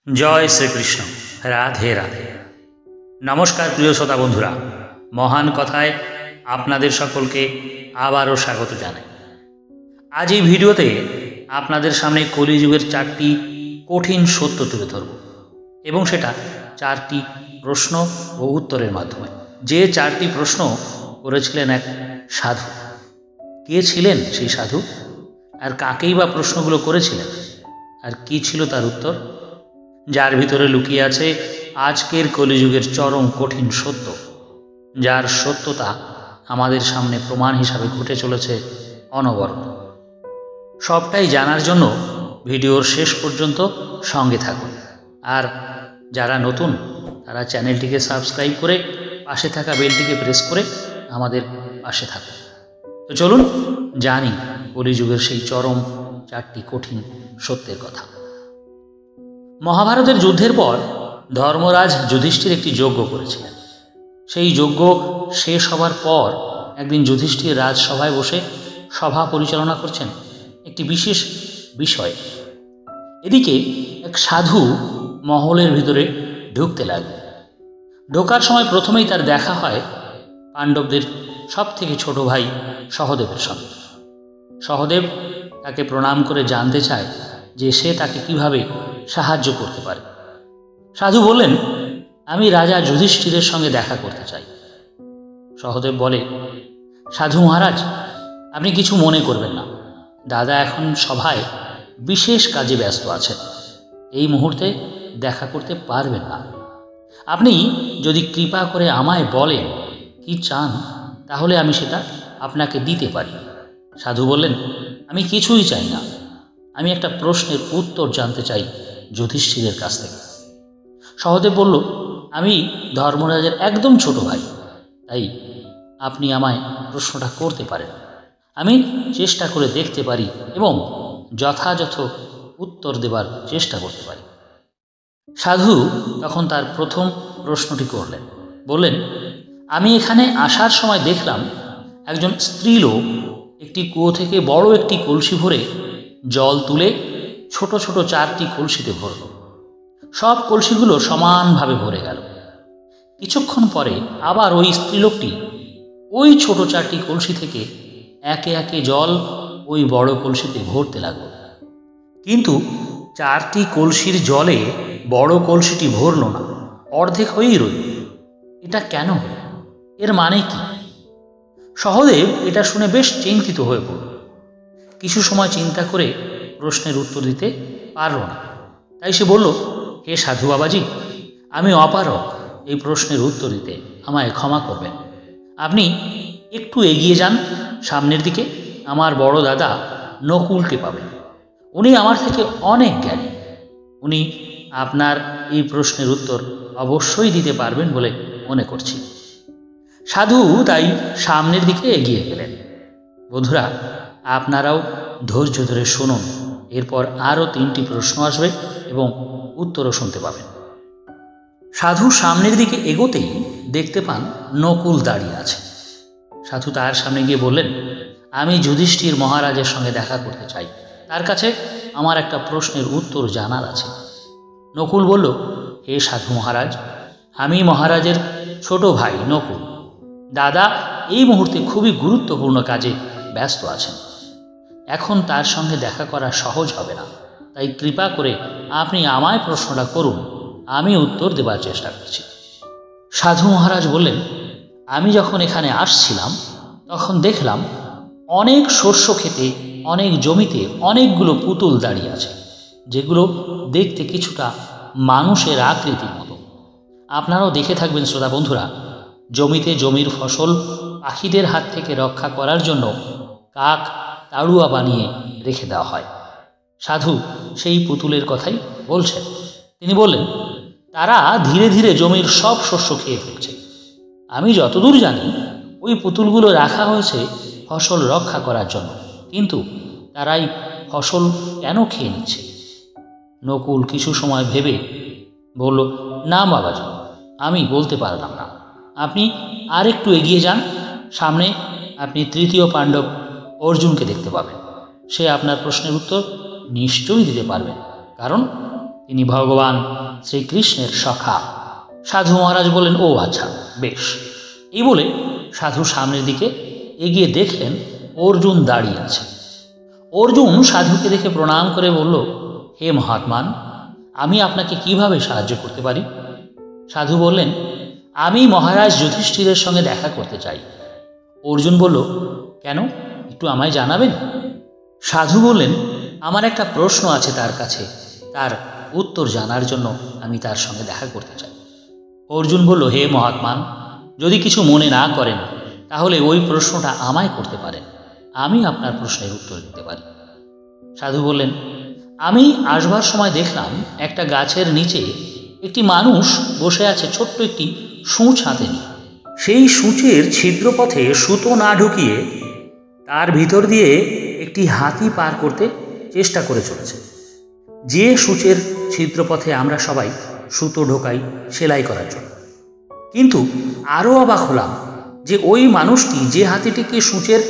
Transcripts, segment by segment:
जय श्रीकृष्ण राधे राधे। नमस्कार प्रिय श्रोता बंधुरा, महान कथाय आपनादेर सकलके आबारो स्वागत जानाई। आज এই ভিডিওতে আপনাদের সামনে কলিযুগের চারটি কঠিন সত্য তুলে ধরব এবং সেটা চারটি প্রশ্ন ও উত্তরের মাধ্যমে। যে চারটি প্রশ্ন করেছিলেন এক সাধু, কে ছিলেন সেই সাধু, আর কাকেই বা প্রশ্নগুলো করেছিলেন, আর কি ছিল তার উত্তর, যার ভিতরে লুকিয়ে আছে আজকের কলিযুগের চরম কঠিন সত্য, যার সত্যতা আমাদের সামনে প্রমাণ হিসাবে ঘটে চলেছে অনবরত। সবটাই জানার জন্য ভিডিওর শেষ পর্যন্ত সঙ্গে থাকুন, আর যারা নতুন তারা চ্যানেলটিকে সাবস্ক্রাইব করে পাশে থাকা বেলটিকে প্রেস করে আমাদের পাশে থাকুন। তো চলুন জানি কলিযুগের সেই চরম চারটি কঠিন সত্যের কথা। মহাভারতের যুদ্ধের পর ধর্মরাজ যুধিষ্ঠির একটি যজ্ঞ করেছিলেন। সেই যজ্ঞ শেষ হবার পর একদিন যুধিষ্ঠির রাজসভায় বসে সভা পরিচালনা করছেন একটি বিশেষ বিষয়। এদিকে এক সাধু মহলের ভিতরে ঢুকতে লাগলেন। ঢোকার সময় প্রথমেই তার দেখা হয় পাণ্ডবদের সব থেকে ছোট ভাই সহদেবের সঙ্গে। সহদেব তাকে প্রণাম করে জানতে চায় যে সে তাকে কিভাবে সাহায্য করতে পারে। সাধু বললেন, আমি রাজা যুধিষ্ঠিরের সঙ্গে দেখা করতে চাই। সহদেব বলে, সাধু মহারাজ, আপনি কিছু মনে করবেন না, দাদা এখন সভায় বিশেষ কাজে ব্যস্ত আছেন, এই মুহূর্তে দেখা করতে পারবেন না। আপনি যদি কৃপা করে আমায় বলেন কি চান, তাহলে আমি সেটা আপনাকে দিতে পারি। সাধু বললেন, আমি কিছুই চাই না, আমি একটা প্রশ্নের উত্তর জানতে চাই যুধিষ্ঠিরের কাছ থেকে। সহদেব বলল, আমি ধর্মরাজের একদম ছোট ভাই, তাই আপনি আমায় প্রশ্নটা করতে পারেন, আমি চেষ্টা করে দেখতে পারি এবং যথাযথ উত্তর দেবার চেষ্টা করতে পারি। সাধু তখন তার প্রথম প্রশ্নটি করলেন। বললেন, আমি এখানে আসার সময় দেখলাম একজন স্ত্রীলোক একটি কুয়ো থেকে বড় একটি কলসি ভরে জল তুলে ছোট ছোট চারটি কলসিতে ভরল। সব কলসিগুলো সমানভাবে ভরে গেল। কিছুক্ষণ পরে আবার ওই স্ত্রীলোকটি ওই ছোট চারটি কলসি থেকে একে একে জল ওই বড় কলসিতে ভরতে লাগলো, কিন্তু চারটি কলসির জলে বড় কলসিটি ভরল না, অর্ধেক হয়েই রইল। এটা কেন? এর মানে কি? সহদেব এটা শুনে বেশ চিন্তিত হয়ে পড়ল। কিছু সময় চিন্তা করে প্রশ্নের উত্তর দিতে পারল না। তাই সে বলল, হে সাধু বাবাজি, আমি অপারগ এই প্রশ্নের উত্তর দিতে, আমায় ক্ষমা করবেন। আপনি একটু এগিয়ে যান সামনের দিকে, আমার বড় দাদা নকুলকে পাবেন। উনি আমার থেকে অনেক জ্ঞানী, উনি আপনার এই প্রশ্নের উত্তর অবশ্যই দিতে পারবেন বলে মনে করছি। সাধু তাই সামনের দিকে এগিয়ে গেলেন। বন্ধুরা, আপনারাও ধৈর্য ধরে শুনুন, এরপর আরও 3টি প্রশ্ন আসবে এবং উত্তরও শুনতে পাবেন। সাধু সামনের দিকে এগোতেই দেখতে পান নকুল দাঁড়িয়ে আছে। সাধু তার সামনে গিয়ে বললেন, আমি যুধিষ্ঠির মহারাজের সঙ্গে দেখা করতে চাই, তার কাছে আমার একটা প্রশ্নের উত্তর জানার আছে। নকুল বলল, হে সাধু মহারাজ, আমি মহারাজের ছোট ভাই নকুল, দাদা এই মুহূর্তে খুবই গুরুত্বপূর্ণ কাজে ব্যস্ত আছেন, এখন তার সঙ্গে দেখা করা সহজ হবে না, তাই কৃপা করে আপনি আমায় প্রশ্নটা করুন, আমি উত্তর দেবার চেষ্টা করছি। সাধু মহারাজ বললেন, আমি যখন এখানে আসছিলাম তখন দেখলাম অনেক শস্য খেতে, অনেক জমিতে অনেকগুলো পুতুল দাঁড়িয়ে আছে, যেগুলো দেখতে কিছুটা মানুষের আকৃতির মতো। আপনারাও দেখে থাকবেন শ্রোতা বন্ধুরা, জমিতে জমির ফসল পাখিদের হাত থেকে রক্ষা করার জন্য কাক তাড়ুয়া বানিয়ে রেখে দেওয়া হয়। সাধু সেই পুতুলের কথাই বলছেন। তিনি বললেন, তারা ধীরে ধীরে জমির সব শস্য খেয়ে ফেলছে। আমি যতদূর জানি ওই পুতুলগুলো রাখা হয়েছে ফসল রক্ষা করার জন্য, কিন্তু তারাই ফসল কেন খেয়ে নিচ্ছে? নকুল কিছু সময় ভেবে বলল, না বাবাজি, আমি বলতে পারলাম না, আপনি আর একটু এগিয়ে যান, সামনে আপনি 3য় পাণ্ডব অর্জুনকে দেখতে পাবেন, সে আপনার প্রশ্নের উত্তর নিশ্চয়ই দিতে পারবেন, কারণ তিনি ভগবান শ্রীকৃষ্ণের সখা। সাধু মহারাজ বললেন, ও আচ্ছা, বেশ। এই বলে সাধু সামনের দিকে এগিয়ে দেখলেন অর্জুন দাঁড়িয়ে আছে। অর্জুন সাধুকে দেখে প্রণাম করে বলল, হে মহাত্মান, আমি আপনাকে কিভাবে সাহায্য করতে পারি? সাধু বললেন, আমি মহারাজ যুধিষ্ঠিরের সঙ্গে দেখা করতে চাই। অর্জুন বলল, কেন, একটু আমায় জানাবেন? সাধু বললেন, আমার একটা প্রশ্ন আছে তার কাছে, তার উত্তর জানার জন্য আমি তার সঙ্গে দেখা করতে চাই। অর্জুন বলল, হে মহাত্মান, যদি কিছু মনে না করেন তাহলে ওই প্রশ্নটা আমায় করতে পারেন, আমি আপনার প্রশ্নের উত্তর দিতে পারি। সাধু বললেন, আমি আসবার সময় দেখলাম একটা গাছের নিচে একটি মানুষ বসে আছে, ছোট্ট একটি সূঁচ হাতে নিয়ে। সেই সূঁচের ছিদ্রপথে সুতো না ঢুকিয়ে তার ভিতর দিয়ে একটি হাতি পার করতে চেষ্টা করে চলেছে। যে সূঁচের ছিদ্রপথে আমরা সবাই সুতো ঢোকাই সেলাই করার জন্য। কিন্তু আরও অবাক হলাম যে ওই মানুষটি যে হাতিটিকে সূঁচের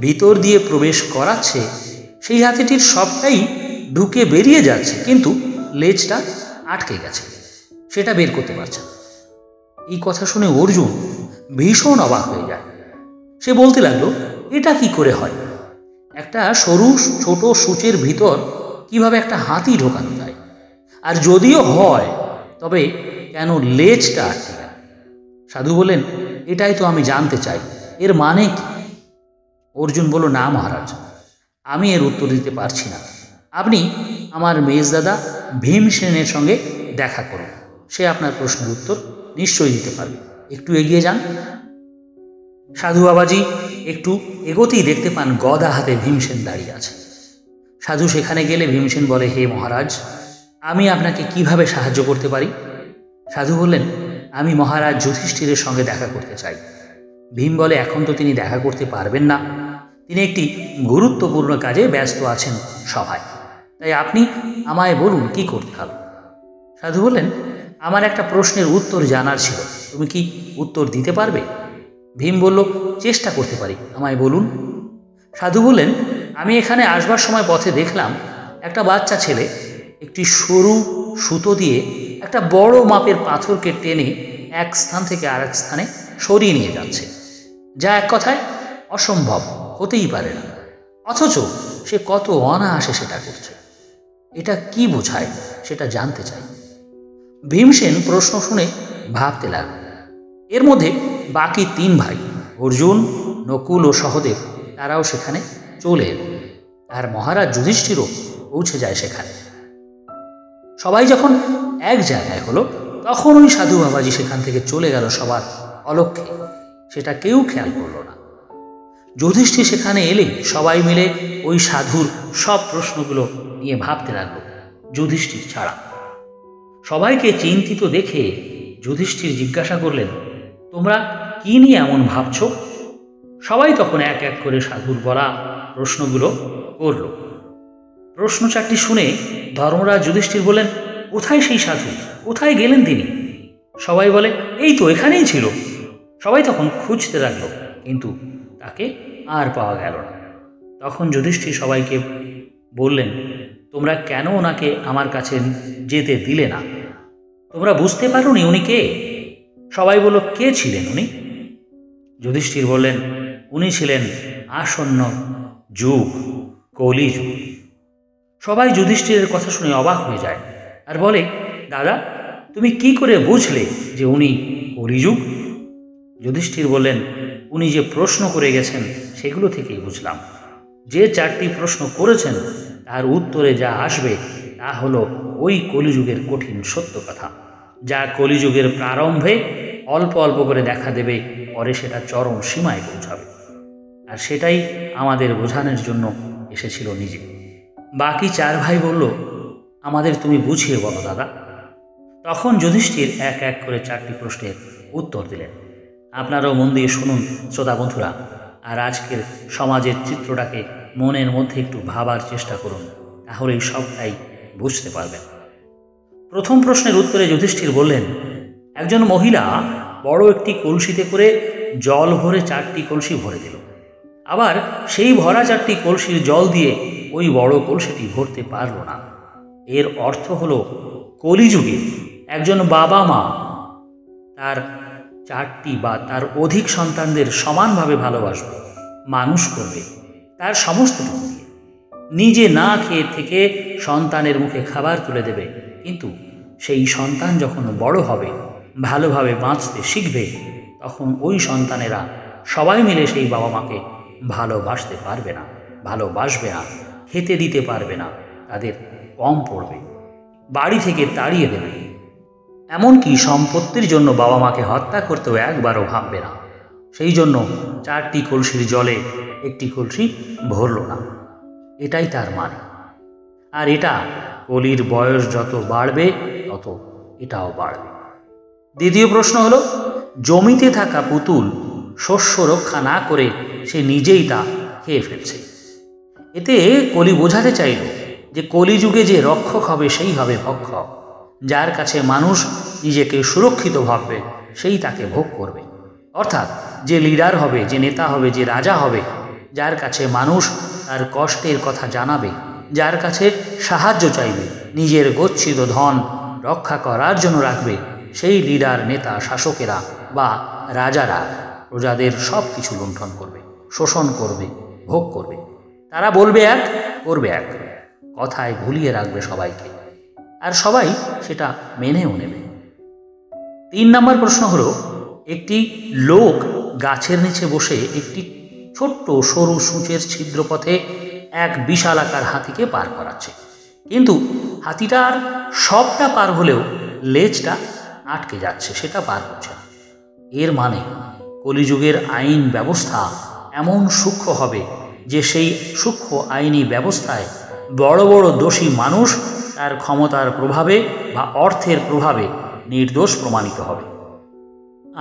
ভিতর দিয়ে প্রবেশ করাচ্ছে, সেই হাতিটির সবটাই ঢুকে বেরিয়ে যাচ্ছে, কিন্তু লেজটা আটকে গেছে, সেটা বের করতে পারছে না। এই কথা শুনে অর্জুন ভীষণ অবাক হয়ে যায়। সে বলতে লাগলো, এটা কি করে হয়? একটা সরু ছোট সূঁচের ভিতর কিভাবে একটা হাতি ঢোকানো যায়? আর যদিও হয় তবে কেন লেজটা আটকে গেল? সাধু বললেন, এটাই তো আমি জানতে চাই, এর মানে কি? অর্জুন বলল, না মহারাজ, আমি এর উত্তর দিতে পারছি না। আপনি আমার মেজদাদা ভীমসেনের সঙ্গে দেখা করুন, সে আপনার প্রশ্নের উত্তর নিশ্চয়ই দিতে পারবে। একটু এগিয়ে যান। সাধু বাবাজি একটু এগোতেই দেখতে পান গদা হাতে ভীমসেন দাঁড়িয়ে আছে। সাধু সেখানে গেলে ভীমসেন বলে, হে মহারাজ, আমি আপনাকে কিভাবে সাহায্য করতে পারি? সাধু বললেন, আমি মহারাজ যুধিষ্ঠিরের সঙ্গে দেখা করতে চাই। ভীম বলে, এখন তো তিনি দেখা করতে পারবেন না, তিনি একটি গুরুত্বপূর্ণ কাজে ব্যস্ত আছেন সভায়, তাই আপনি আমায় বলুন কি করতে হবে। সাধু বললেন, আমার একটা প্রশ্নের উত্তর জানার ছিল, তুমি কি উত্তর দিতে পারবে? ভীম বলল, চেষ্টা করতে পারি, আমায় বলুন। সাধু বললেন, আমি এখানে আসবার সময় পথে দেখলাম একটা বাচ্চা ছেলে একটি সরু সুতো দিয়ে একটা বড় মাপের পাথরকে টেনে এক স্থান থেকে আরেক স্থানে সরিয়ে নিয়ে যাচ্ছে, যা এক কথায় অসম্ভব, হতেই পারে না, অথচ সে কত অনায়াসে সেটা করছে। এটা কি বোঝায় সেটা জানতে চাই। ভীমসেন প্রশ্ন শুনে ভাবতে লাগল। এর মধ্যে বাকি 3 ভাই অর্জুন, নকুল ও সহদেব তারাও সেখানে চলে এল, আর মহারাজ যুধিষ্ঠিরও পৌঁছে যায় সেখানে। সবাই যখন এক জায়গায় হলো তখন ওই সাধু বাবাজি সেখান থেকে চলে গেল সবার অলক্ষ্যে, সেটা কেউ খেয়াল করল না। যুধিষ্ঠির সেখানে এলে সবাই মিলে ওই সাধুর সব প্রশ্নগুলো নিয়ে ভাবতে লাগলো, যুধিষ্ঠির ছাড়া। সবাইকে চিন্তিত দেখে যুধিষ্ঠির জিজ্ঞাসা করলেন, তোমরা কি নিয়ে এমন ভাবছ? সবাই তখন এক এক করে সাধুর বলা প্রশ্নগুলো করল। প্রশ্ন 4টি শুনে ধর্মরাজ যুধিষ্ঠির বললেন, কোথায় সেই সাধু, কোথায় গেলেন তিনি? সবাই বলে, এই তো এখানেই ছিল। সবাই তখন খুঁজতে লাগলো, কিন্তু তাকে আর পাওয়া গেল না। তখন যুধিষ্ঠির সবাইকে বললেন, তোমরা কেন ওনাকে আমার কাছে যেতে দিলে না? তোমরা বুঝতে পারোনি উনি কে? সবাই বলল, কে ছিলেন উনি? যুধিষ্ঠির বললেন, উনি ছিলেন আসন্ন যুগ, কলিযুগ। সবাই যুধিষ্ঠিরের কথা শুনে অবাক হয়ে যায় আর বলে, দাদা, তুমি কি করে বুঝলে যে উনি কলিযুগ? যুধিষ্ঠির বললেন, উনি যে প্রশ্ন করে গেছেন সেগুলো থেকেই বুঝলাম। যে 4টি প্রশ্ন করেছেন তার উত্তরে যা আসবে তা হলো ওই কলিযুগের কঠিন সত্য কথা, যা কলিযুগের প্রারম্ভে অল্প অল্প করে দেখা দেবে, পরে সেটা চরম সীমায় পৌঁছাবে। আর সেটাই আমাদের বোঝানোর জন্য এসেছিল নিজে। বাকি 4 ভাই বলল, আমাদের তুমি বুঝিয়ে বলো দাদা। তখন যুধিষ্ঠির এক এক করে 4টি প্রশ্নের উত্তর দিলেন। আপনারাও মন দিয়ে শুনুন শ্রোতা বন্ধুরা, আর আজকের সমাজের চিত্রটাকে মনের মধ্যে একটু ভাবার চেষ্টা করুন, তাহলেই সবটাই বুঝতে পারবেন। প্রথম প্রশ্নের উত্তরে যুধিষ্ঠির বললেন, একজন মহিলা বড় একটি কলসিতে করে জল ভরে 4টি কলসি ভরে দিল, আবার সেই ভরা 4টি কলসির জল দিয়ে ওই বড় কলসিটি ভরতে পারল না। এর অর্থ হলো কলিযুগে একজন বাবা মা তার 4টি বা তার অধিক সন্তানদের সমানভাবে ভালোবাসবে, মানুষ করবে তার সমস্তটুকু দিয়ে। নিজে না খেয়ে থেকে সন্তানের মুখে খাবার তুলে দেবে, কিন্তু সেই সন্তান যখন বড় হবে, ভালোভাবে বাঁচতে শিখবে, তখন ওই সন্তানেরা সবাই মিলে সেই বাবা মাকে ভালোবাসতে পারবে না, ভালোবাসবে না, খেতে দিতে পারবে না, তাদের কম পড়বে, বাড়ি থেকে তাড়িয়ে দেবে। এমনকি সম্পত্তির জন্য বাবা মাকে হত্যা করতেও একবারও ভাববে না। সেই জন্য 4টি কলসির জলে একটি কলসি ভরল না, এটাই তার মানে। আর এটা কলির বয়স যত বাড়বে তত এটাও বাড়বে। দ্বিতীয় প্রশ্ন হলো, জমিতে থাকা পুতুল শস্য রক্ষা না করে সে নিজেই তা খেয়ে ফেলছে। এতে কলি বোঝাতে চাইল যে কলিযুগে যে রক্ষক হবে সেই হবে ভক্ষক। যার কাছে মানুষ নিজেকে সুরক্ষিত ভাববে সেই তাকে ভোগ করবে। অর্থাৎ যে লিডার হবে, যে নেতা হবে, যে রাজা হবে, যার কাছে মানুষ তার কষ্টের কথা জানাবে, যার কাছে সাহায্য চাইবে, নিজের গচ্ছিত ধন রক্ষা করার জন্য রাখবে, সেই লিডার, নেতা, শাসকেরা বা রাজারা প্রজাদের সব কিছু লুণ্ঠন করবে, শোষণ করবে, ভোগ করবে। তারা বলবে এক, করবে এক, কথায় ভুলিয়ে রাখবে সবাইকে, আর সবাই সেটা মেনেও নেবে। 3 নম্বর প্রশ্ন হলো, একটি লোক গাছের নিচে বসে একটি ছোট্ট সরু সূচের ছিদ্রপথে এক বিশালাকার হাতিকে পার করাচ্ছে, কিন্তু হাতিটার সবটা পার হলেও লেজটা আটকে যাচ্ছে, সেটা পার হচ্ছে না। এর মানে কলিযুগের আইন ব্যবস্থা এমন সূক্ষ্ম হবে যে সেই সূক্ষ্ম আইনি ব্যবস্থায় বড় বড় দোষী মানুষ তার ক্ষমতার প্রভাবে বা অর্থের প্রভাবে নির্দোষ প্রমাণিত হবে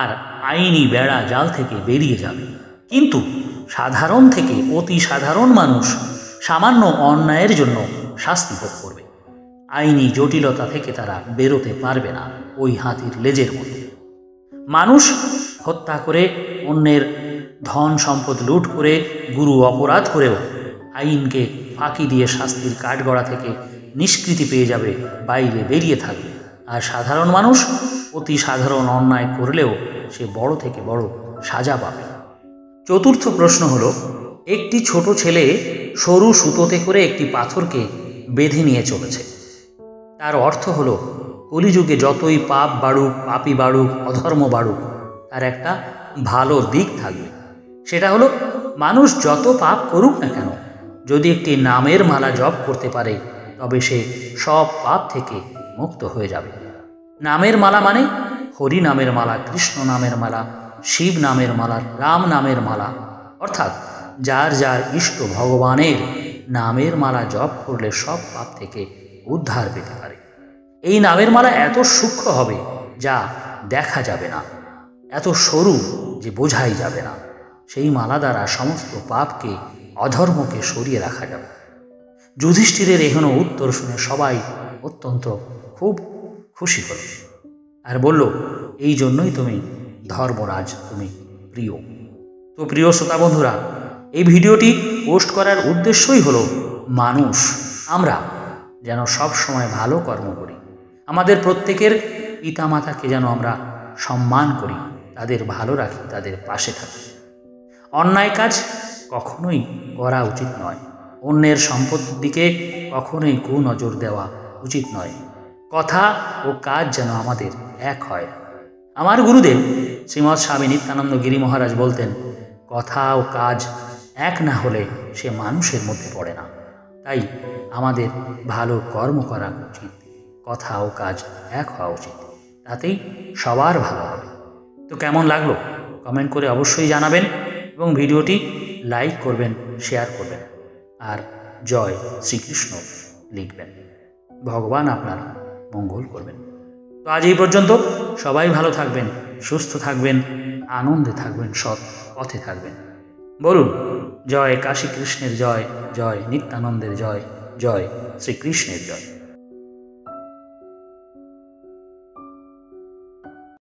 আর আইনি বেড়া জাল থেকে বেরিয়ে যাবে। কিন্তু সাধারণ থেকে অতি সাধারণ মানুষ সামান্য অন্যায়ের জন্য শাস্তি ভোগ করবে। আইনি জটিলতা থেকে তারা বেরোতে পারবে না ওই হাতির লেজের মতো। মানুষ হত্যা করে, অন্যের ধন সম্পদ লুট করে, গুরু অপরাধ করেও আইনকে ফাঁকি দিয়ে শাস্তির কাঠগড়া থেকে নিষ্কৃতি পেয়ে যাবে, বাইরে বেরিয়ে থাকবে। আর সাধারণ মানুষ অতি সাধারণ অন্যায় করলেও সে বড় থেকে বড় সাজা পাবে। 4র্থ প্রশ্ন হলো, একটি ছোট ছেলে সরু সুতোতে করে একটি পাথরকে বেঁধে নিয়ে চলেছে। তার অর্থ হলো, কলিযুগে যতই পাপ বাড়ুক, পাপী বাড়ুক, অধর্ম বাড়ুক, তার একটা ভালো দিক থাকবে। সেটা হলো, মানুষ যত পাপ করুক না কেন, যদি একটি নামের মালা জপ করতে পারে, তবে সে সব পাপ থেকে মুক্ত হয়ে যাবে। নামের মালা মানে হরি নামের মালা, কৃষ্ণ নামের মালা, শিব নামের মালা, রাম নামের মালা, অর্থাৎ যার যার ইষ্ট ভগবানের নামের মালা জপ করলে সব পাপ থেকে উদ্ধার পেতে পারে। এই নামের মালা এত সূক্ষ্ম হবে যা দেখা যাবে না, এত সরু যে বোঝাই যাবে না। সেই মালা দ্বারা সমস্ত পাপকে, অধর্মকে সরিয়ে রাখা যাবে। যুধিষ্ঠিরের এখনো উত্তর শুনে সবাই অত্যন্ত খুব খুশি হল আর বলল, এই জন্যই তুমি ধর্মরাজ, তুমি প্রিয়। তো প্রিয় শ্রোতা বন্ধুরা, এই ভিডিওটি পোস্ট করার উদ্দেশ্যই হলো মানুষ, আমরা যেন সব সময় ভালো কর্ম করি, আমাদের প্রত্যেকের পিতামাতাকে যেন আমরা সম্মান করি, তাদের ভালো রাখি, তাদের পাশে থাকি। অন্যায় কাজ কখনোই করা উচিত নয়, অন্যের সম্পত্তির দিকে কখনোই কুনজর দেওয়া উচিত নয়। কথা ও কাজ যেন আমাদের এক হয়। আমার গুরুদেব শ্রীমৎ স্বামী নিত্যানন্দ গিরি মহারাজ বলতেন, কথা ও কাজ এক না হলে সে মানুষের মধ্যে পড়ে না। তাই আমাদের ভালো কর্ম করা উচিত, কথা ও কাজ এক হওয়া উচিত, তাতেই সবার ভালো হবে। তো কেমন লাগলো কমেন্ট করে অবশ্যই জানাবেন এবং ভিডিওটি লাইক করবেন, শেয়ার করবেন আর জয় শ্রীকৃষ্ণ লিখবেন। ভগবান আপনার মঙ্গল করবেন। তো আজ এই পর্যন্ত। সবাই ভালো থাকবেন, সুস্থ থাকবেন, আনন্দে থাকবেন, সৎ পথে থাকবেন। বলুন জয় কাশী কৃষ্ণের জয়, জয় নিত্যানন্দের জয়, জয় শ্রীকৃষ্ণের জয়।